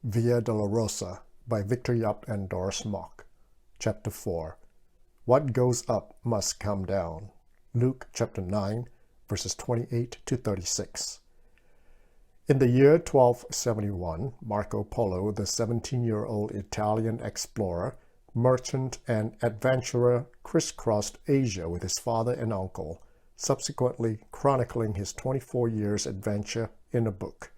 Via Dolorosa by Victor Yup and Doris Mock. Chapter 4. What goes up must come down. Luke chapter 9, verses 28 to 36. In the year 1271, Marco Polo, the 17-year-old Italian explorer, merchant, and adventurer, crisscrossed Asia with his father and uncle, subsequently chronicling his 24 years' adventure in a book.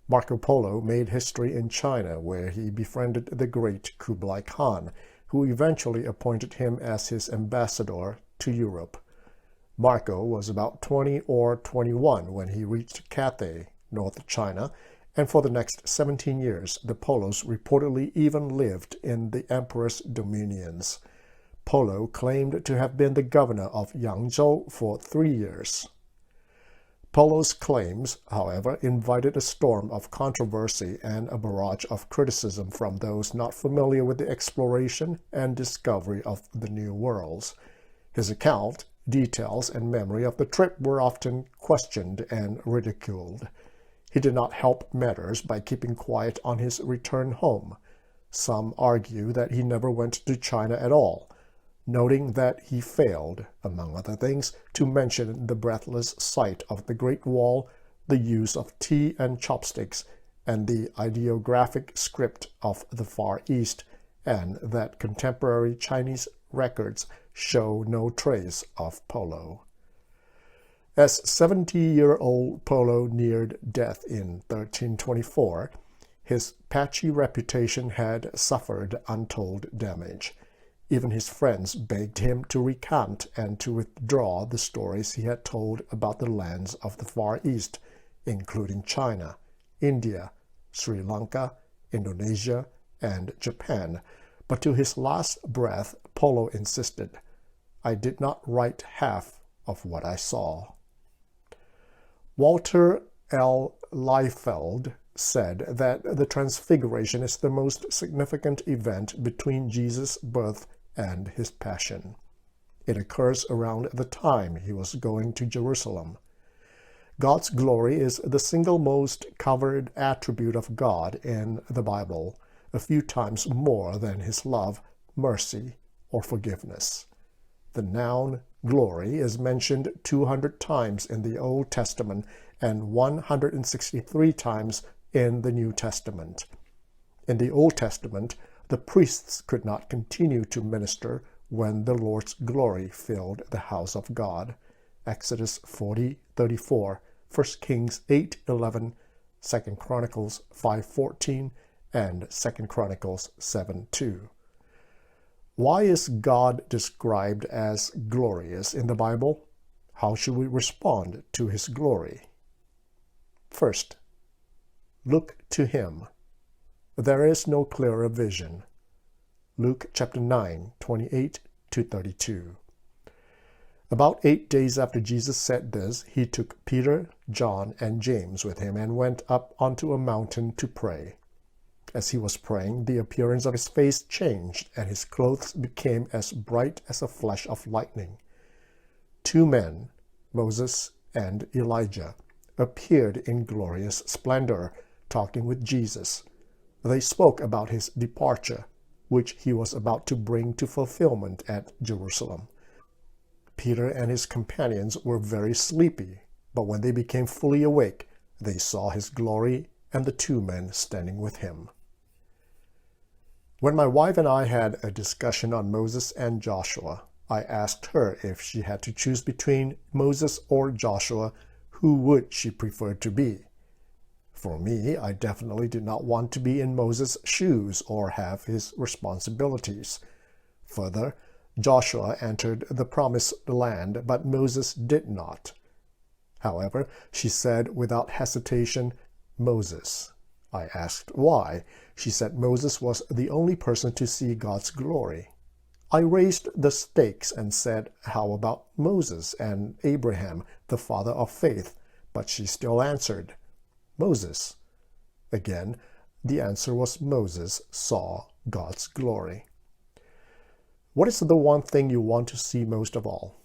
Marco Polo made history in China, where he befriended the great Kublai Khan, who eventually appointed him as his ambassador to Europe. Marco was about 20 or 21 when he reached Cathay, North China, and for the next 17 years the Polos reportedly even lived in the emperor's dominions. Polo claimed to have been the governor of Yangzhou for 3 years. Polo's claims, however, invited a storm of controversy and a barrage of criticism from those not familiar with the exploration and discovery of the New Worlds. His account, details, and memory of the trip were often questioned and ridiculed. He did not help matters by keeping quiet on his return home. Some argue that he never went to China at all, noting that he failed, among other things, to mention the breathless sight of the Great Wall, the use of tea and chopsticks, and the ideographic script of the Far East, and that contemporary Chinese records show no trace of Polo. As 70-year-old Polo neared death in 1324, his patchy reputation had suffered untold damage. Even his friends begged him to recant and to withdraw the stories he had told about the lands of the Far East, including China, India, Sri Lanka, Indonesia, and Japan. But to his last breath, Polo insisted, "I did not write half of what I saw." Walter L. Liefeld said that the Transfiguration is the most significant event between Jesus' birth and his passion. It occurs around the time he was going to Jerusalem. God's glory is the single most covered attribute of God in the Bible, a few times more than his love, mercy, or forgiveness. The noun glory is mentioned 200 times in the Old Testament and 163 times in the New Testament. In the Old Testament, the priests could not continue to minister when the Lord's glory filled the house of God. Exodus 40:34, 1 Kings 8:11, 2 Chronicles 5:14, and 2 Chronicles 7:2. Why is God described as glorious in the Bible? How should we respond to his glory? First, look to him. There is no clearer vision. Luke chapter 9, 28 to 32. About 8 days after Jesus said this, he took Peter, John, and James with him and went up onto a mountain to pray. As he was praying, the appearance of his face changed, and his clothes became as bright as a flash of lightning. 2 men, Moses and Elijah, appeared in glorious splendor, talking with Jesus. They spoke about his departure, which he was about to bring to fulfillment at Jerusalem. Peter and his companions were very sleepy, but when they became fully awake, they saw his glory and the 2 men standing with him. When my wife and I had a discussion on Moses and Joshua, I asked her if she had to choose between Moses or Joshua, who would she prefer to be? For me, I definitely did not want to be in Moses' shoes or have his responsibilities. Further, Joshua entered the promised land, but Moses did not. However, she said without hesitation, "Moses." I asked why. She said Moses was the only person to see God's glory. I raised the stakes and said, "How about Moses and Abraham, the father of faith?" But she still answered, "Moses." Again, the answer was Moses saw God's glory. What is the one thing you want to see most of all?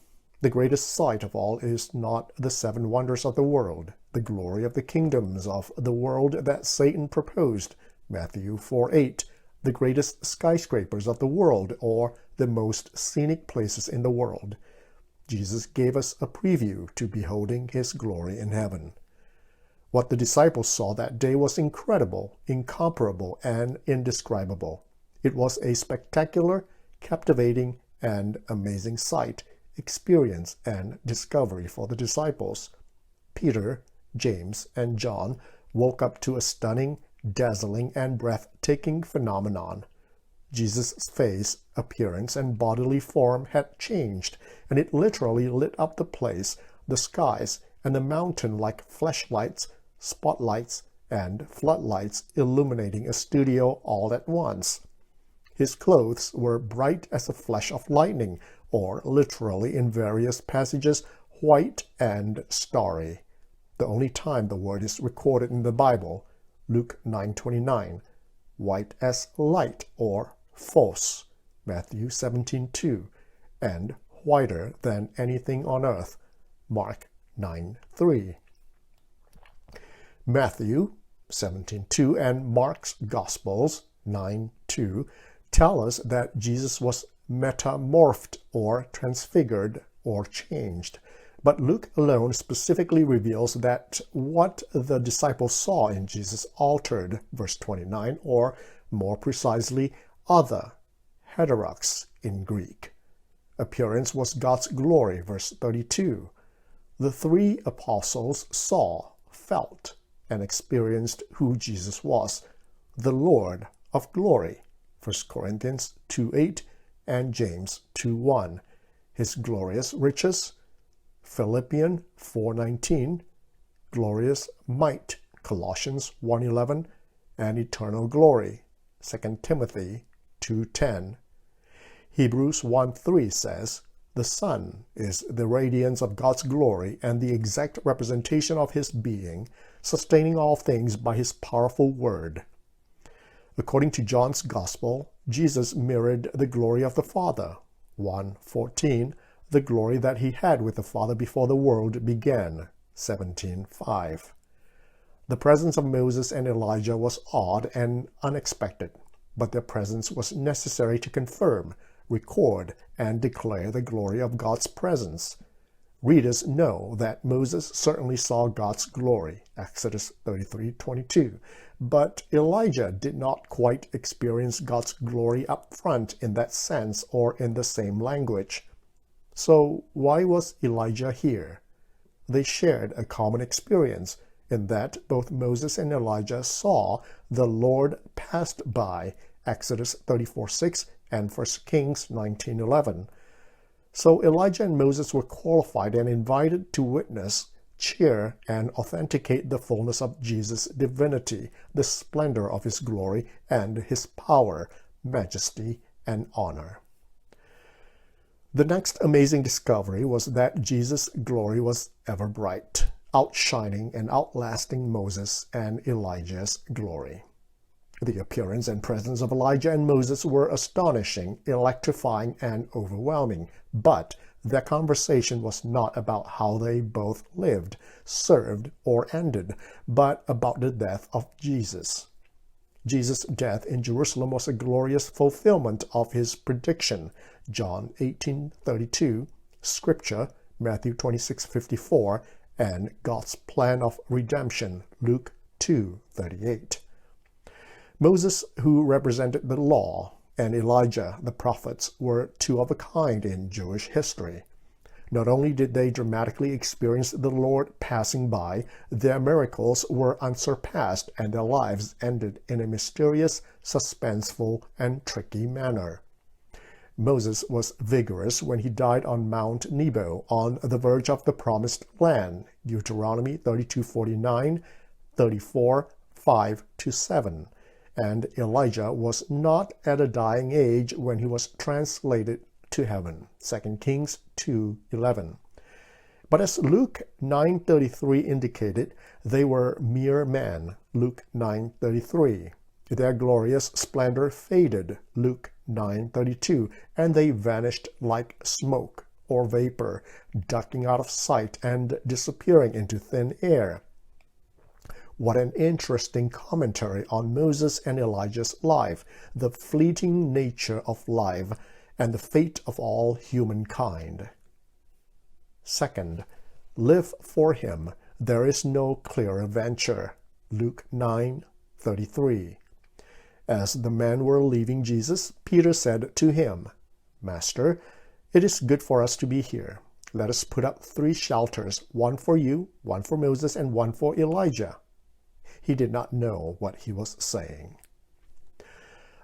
The greatest sight of all is not the 7 wonders of the world, the glory of the kingdoms of the world that Satan proposed, Matthew 4:8, the greatest skyscrapers of the world or the most scenic places in the world. Jesus gave us a preview to beholding his glory in heaven. What the disciples saw that day was incredible, incomparable, and indescribable. It was a spectacular, captivating, and amazing sight, experience, and discovery for the disciples. Peter, James, and John woke up to a stunning, dazzling, and breathtaking phenomenon. Jesus' face, appearance, and bodily form had changed, and it literally lit up the place, the skies, and the mountain like flashlights, spotlights, and floodlights illuminating a studio all at once. His clothes were bright as a flash of lightning, or literally in various passages, white and starry. The only time the word is recorded in the Bible, Luke 9:29, white as light or phos, Matthew 17:2, and whiter than anything on earth, Mark 9:3. Matthew 17:2 and Mark's Gospels 9:2 tell us that Jesus was metamorphed or transfigured or changed. But Luke alone specifically reveals that what the disciples saw in Jesus altered, verse 29, or more precisely, other, heteros in Greek. Appearance was God's glory, verse 32. The three apostles saw, felt, and experienced who Jesus was, the Lord of glory, 1 Corinthians 2:8 and James 2:1, his glorious riches, Philippians 4:19, glorious might, Colossians 1:11, and eternal glory, 2 Timothy 2:10. Hebrews 1:3 says, "The Son is the radiance of God's glory and the exact representation of his being, sustaining all things by his powerful word." According to John's Gospel, Jesus mirrored the glory of the Father, 1:14, the glory that he had with the Father before the world began, 17:5. The presence of Moses and Elijah was odd and unexpected, but their presence was necessary to confirm, record, and declare the glory of God's presence. Readers know that Moses certainly saw God's glory, Exodus 33:22, but Elijah did not quite experience God's glory up front in that sense or in the same language. So why was Elijah here? They shared a common experience in that both Moses and Elijah saw the Lord passed by, Exodus 34:6 and 1 Kings 19:11. So Elijah and Moses were qualified and invited to witness, cheer, and authenticate the fullness of Jesus' divinity, the splendor of his glory, and his power, majesty, and honor. The next amazing discovery was that Jesus' glory was ever bright, outshining and outlasting Moses and Elijah's glory. The appearance and presence of Elijah and Moses were astonishing, electrifying, and overwhelming, but their conversation was not about how they both lived, served, or ended, but about the death of Jesus. Jesus' death in Jerusalem was a glorious fulfillment of his prediction, John 18:32, Scripture, Matthew 26:54, and God's plan of redemption, Luke 2:38. Moses, who represented the law, and Elijah, the prophets, were two of a kind in Jewish history. Not only did they dramatically experience the Lord passing by, their miracles were unsurpassed and their lives ended in a mysterious, suspenseful, and tricky manner. Moses was vigorous when he died on Mount Nebo on the verge of the promised land, Deuteronomy 32:49, 34:5-7. And Elijah was not at a dying age when he was translated to heaven, 2 Kings 2:11. But as Luke 9:33 indicated, they were mere men, Luke 9:33. Their glorious splendor faded, Luke 9:32, and they vanished like smoke or vapor, ducking out of sight and disappearing into thin air. What an interesting commentary on Moses and Elijah's life, the fleeting nature of life, and the fate of all humankind. Second, live for him. There is no clearer venture. Luke 9:33. As the men were leaving Jesus, Peter said to him, "Master, it is good for us to be here. Let us put up 3 shelters, one for you, one for Moses, and one for Elijah." He did not know what he was saying.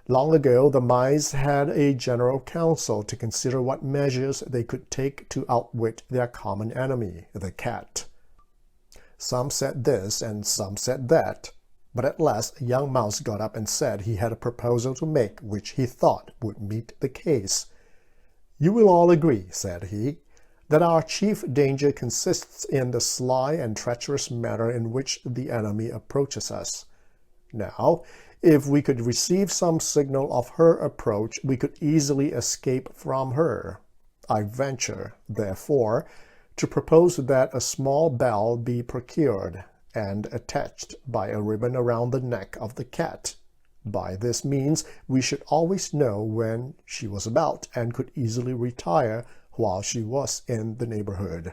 Long ago, the mice had a general council to consider what measures they could take to outwit their common enemy, the cat. Some said this and some said that, but at last a young mouse got up and said he had a proposal to make which he thought would meet the case. "You will all agree," said he, "that our chief danger consists in the sly and treacherous manner in which the enemy approaches us. Now, if we could receive some signal of her approach, we could easily escape from her. I venture, therefore, to propose that a small bell be procured and attached by a ribbon around the neck of the cat. By this means we should always know when she was about and could easily retire while she was in the neighborhood."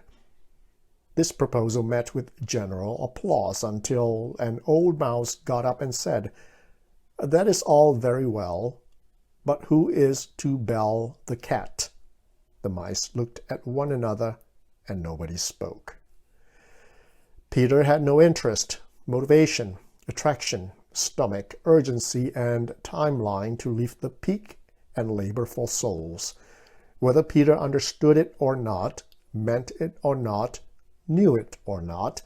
This proposal met with general applause until an old mouse got up and said, "That is all very well, but who is to bell the cat?" The mice looked at one another, and nobody spoke. Peter had no interest, motivation, attraction, stomach, urgency, and timeline to leave the peak and labor for souls. Whether Peter understood it or not, meant it or not, knew it or not,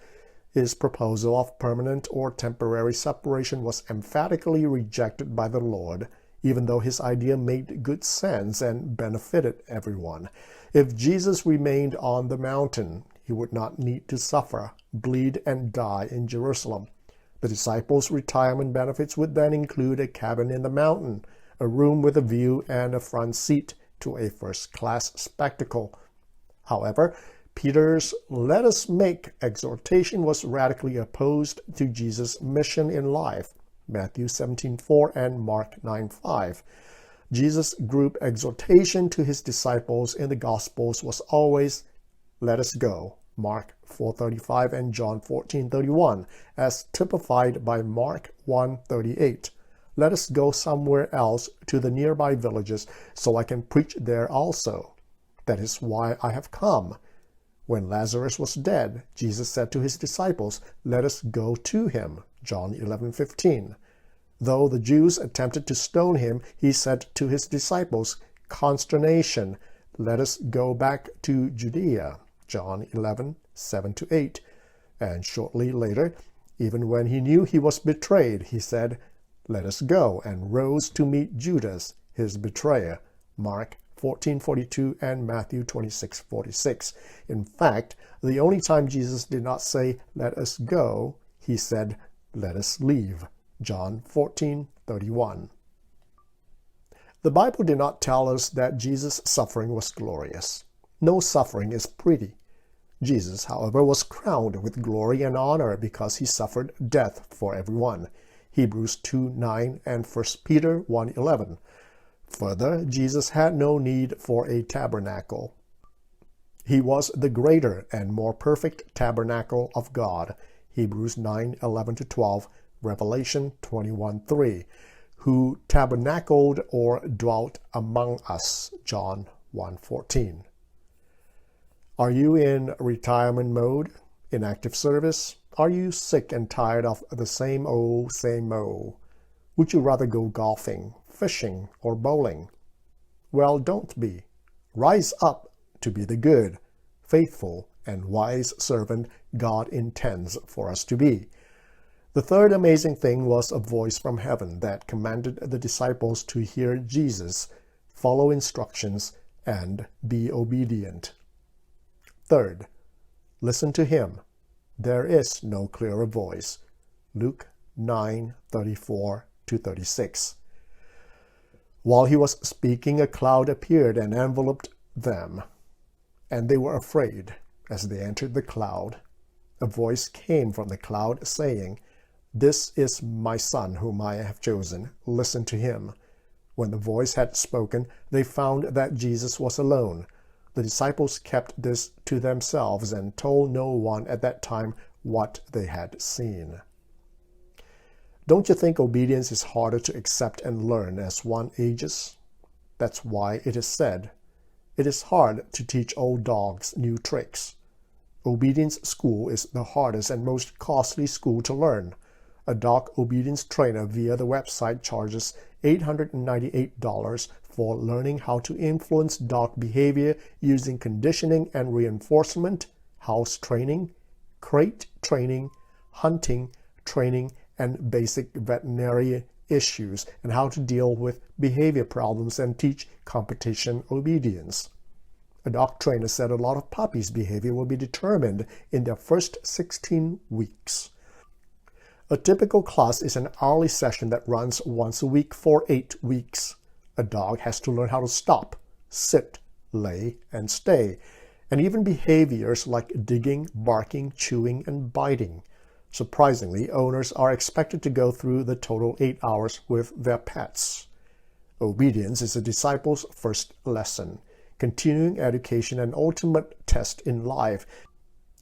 his proposal of permanent or temporary separation was emphatically rejected by the Lord, even though his idea made good sense and benefited everyone. If Jesus remained on the mountain, he would not need to suffer, bleed, and die in Jerusalem. The disciples' retirement benefits would then include a cabin in the mountain, a room with a view, and a front seat to a first-class spectacle. However, Peter's "let us make" exhortation was radically opposed to Jesus' mission in life, Matthew 17:4 and Mark 9:5. Jesus' group exhortation to his disciples in the Gospels was always, "Let us go," Mark 4:35 and John 14:31, as typified by Mark 1:38. "Let us go somewhere else to the nearby villages, so I can preach there also. That is why I have come." When Lazarus was dead, Jesus said to his disciples, "Let us go to him," John 11:15. Though the Jews attempted to stone him, he said to his disciples, consternation, "Let us go back to Judea," John 11:7-8. And shortly later, even when he knew he was betrayed, he said, "Let us go," and rose to meet Judas, his betrayer, Mark 14:42 and Matthew 26:46. In fact, the only time Jesus did not say, "Let us go," he said, "Let us leave," John 14:31. The Bible did not tell us that Jesus' suffering was glorious. No suffering is pretty. Jesus, however, was crowned with glory and honor because he suffered death for everyone. Hebrews 2:9 and 1 Peter 1:11. Further, Jesus had no need for a tabernacle. He was the greater and more perfect tabernacle of God. Hebrews 9:11-12, Revelation 21:3, who tabernacled or dwelt among us, John 1:14. Are you in retirement mode, in active service? Are you sick and tired of the same old, same old? Would you rather go golfing, fishing, or bowling? Well, don't be. Rise up to be the good, faithful, and wise servant God intends for us to be. The third amazing thing was a voice from heaven that commanded the disciples to hear Jesus, follow instructions, and be obedient. Third, listen to him. There is no clearer voice. Luke 9:34-36. While he was speaking, a cloud appeared and enveloped them, and they were afraid. As they entered the cloud, a voice came from the cloud saying, "This is my son whom I have chosen. Listen to him." When the voice had spoken, they found that Jesus was alone. The disciples kept this to themselves and told no one at that time what they had seen. Don't you think obedience is harder to accept and learn as one ages? That's why it is said, "It is hard to teach old dogs new tricks." Obedience school is the hardest and most costly school to learn. A dog obedience trainer via the website charges $898 for learning how to influence dog behavior using conditioning and reinforcement, house training, crate training, hunting training, and basic veterinary issues, and how to deal with behavior problems and teach competition obedience. A dog trainer said a lot of puppies' behavior will be determined in their first 16 weeks. A typical class is an hourly session that runs once a week for 8 weeks. A dog has to learn how to stop, sit, lay, and stay, and even behaviors like digging, barking, chewing, and biting. Surprisingly, owners are expected to go through the total 8 hours with their pets. Obedience is a disciple's first lesson, continuing education, and ultimate test in life.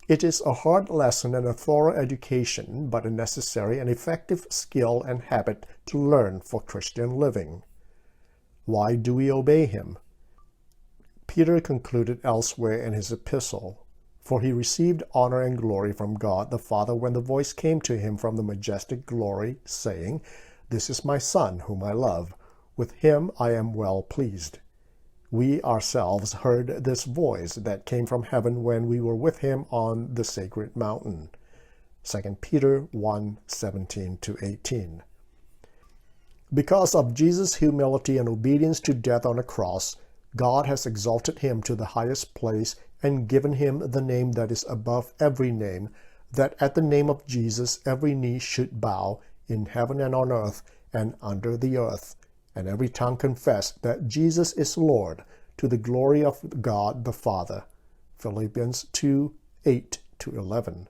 It is a hard lesson and a thorough education, but a necessary and effective skill and habit to learn for Christian living. Why do we obey him? Peter concluded elsewhere in his epistle, "For he received honor and glory from God the Father when the voice came to him from the majestic glory, saying, 'This is my Son whom I love. With him I am well pleased.' We ourselves heard this voice that came from heaven when we were with him on the sacred mountain." 2 Peter 1:17-18. Because of Jesus' humility and obedience to death on a cross, God has exalted him to the highest place and given him the name that is above every name, that at the name of Jesus every knee should bow in heaven and on earth and under the earth, and every tongue confess that Jesus is Lord, to the glory of God the Father. Philippians 2:8-11.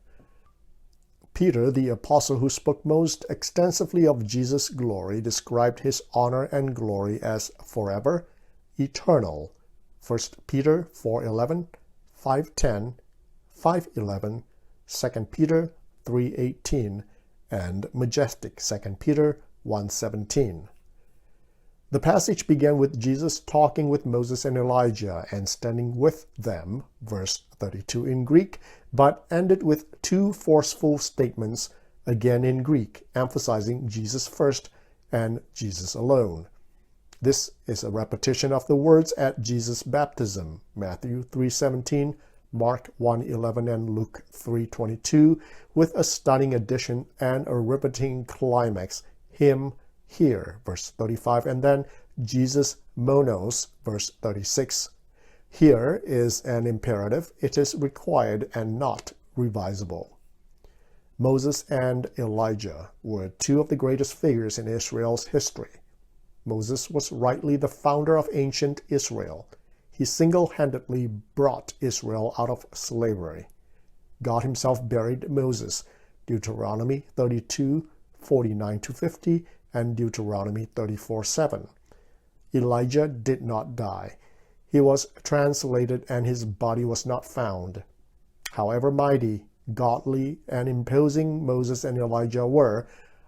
Peter, the apostle who spoke most extensively of Jesus' glory, described his honor and glory as forever, eternal. 1 Peter 4:11, 5:10, 5:11, 2 Peter 3:18, and majestic 2 Peter 1:17. The passage began with Jesus talking with Moses and Elijah and standing with them, verse 32 in Greek, but ended with two forceful statements, again in Greek, emphasizing Jesus first and Jesus alone. This is a repetition of the words at Jesus' baptism, Matthew 3:17, Mark 1:11, and Luke 3:22, with a stunning addition and a riveting climax, him here, verse 35, and then Jesus monos, verse 36. Here is an imperative. It is required and not revisable. Moses and Elijah were two of the greatest figures in Israel's history. Moses was rightly the founder of ancient Israel. He single-handedly brought Israel out of slavery. God himself buried Moses, Deuteronomy 32:49-50, and Deuteronomy 34:7. Elijah did not die. He was translated and his body was not found. However mighty, godly, and imposing Moses and Elijah were,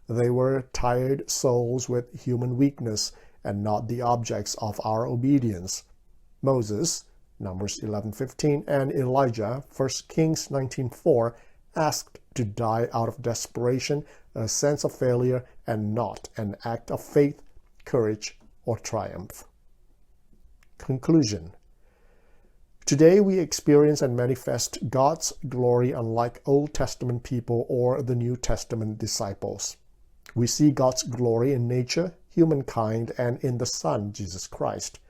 they were tired souls with human weakness and not the objects of our obedience. Moses, Numbers 11:15, and Elijah, 1 Kings 19:4, asked to die out of desperation, a sense of failure, and not an act of faith, courage, or triumph. Conclusion. Today we experience and manifest God's glory unlike Old Testament people or the New Testament disciples. We see God's glory in nature, humankind, and in the Son, Jesus Christ.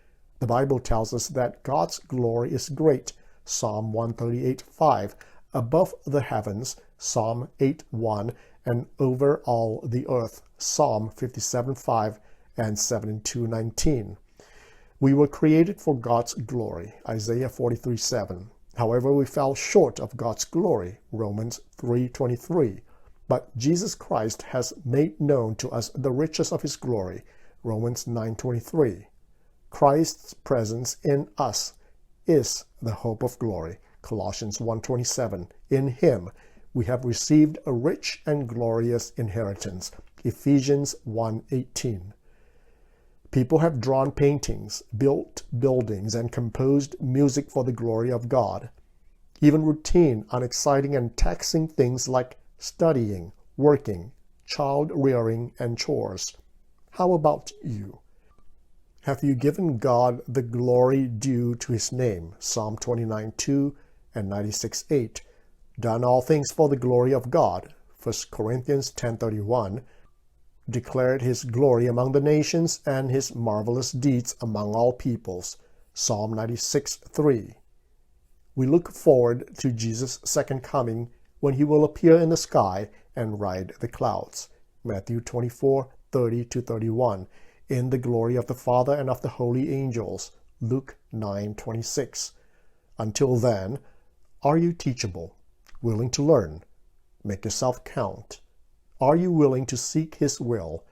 The Bible tells us that God's glory is great, Psalm 138:5, above the heavens, Psalm 8:1, and over all the earth, Psalm 57:5 and 72:19. We were created for God's glory, Isaiah 43:7. However, we fell short of God's glory, Romans 3:23. But Jesus Christ has made known to us the riches of his glory. Romans 9:23. Christ's presence in us is the hope of glory. Colossians 1:27. In him we have received a rich and glorious inheritance. Ephesians 1:18. People have drawn paintings, built buildings, and composed music for the glory of God. Even routine, unexciting, and taxing things like studying, working, child-rearing, and chores. How about you? Have you given God the glory due to his name? Psalm 29:2 and 96:8. Done all things for the glory of God. 1 Corinthians 10:31. Declared his glory among the nations and his marvelous deeds among all peoples. Psalm 96:3. We look forward to Jesus' second coming when he will appear in the sky and ride the clouds. Matthew 24:30-31. In the glory of the Father and of the holy angels. Luke 9:26. Until then, are you teachable, willing to learn? Make yourself count. Are you willing to seek his will,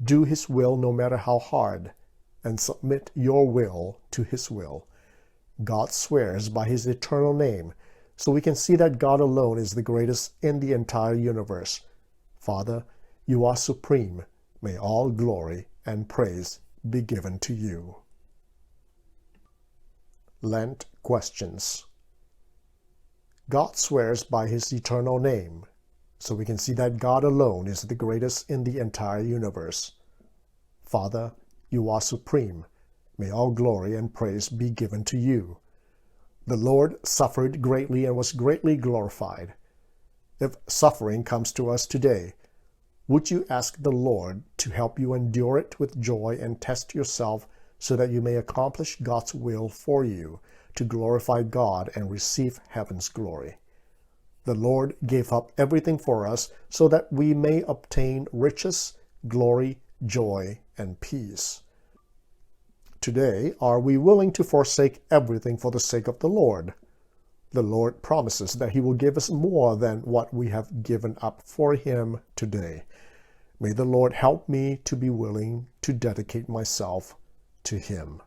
do his will no matter how hard, and submit your will to his will? God swears by his eternal name, so we can see that God alone is the greatest in the entire universe. Father, you are supreme. May all glory and praise be given to you. Lent questions. God swears by his eternal name, so we can see that God alone is the greatest in the entire universe. Father, you are supreme. May all glory and praise be given to you. The Lord suffered greatly and was greatly glorified. If suffering comes to us today, would you ask the Lord to help you endure it with joy and test yourself so that you may accomplish God's will for you to glorify God and receive heaven's glory? The Lord gave up everything for us so that we may obtain riches, glory, joy, and peace. Today, are we willing to forsake everything for the sake of the Lord? The Lord promises that he will give us more than what we have given up for him today. May the Lord help me to be willing to dedicate myself to him.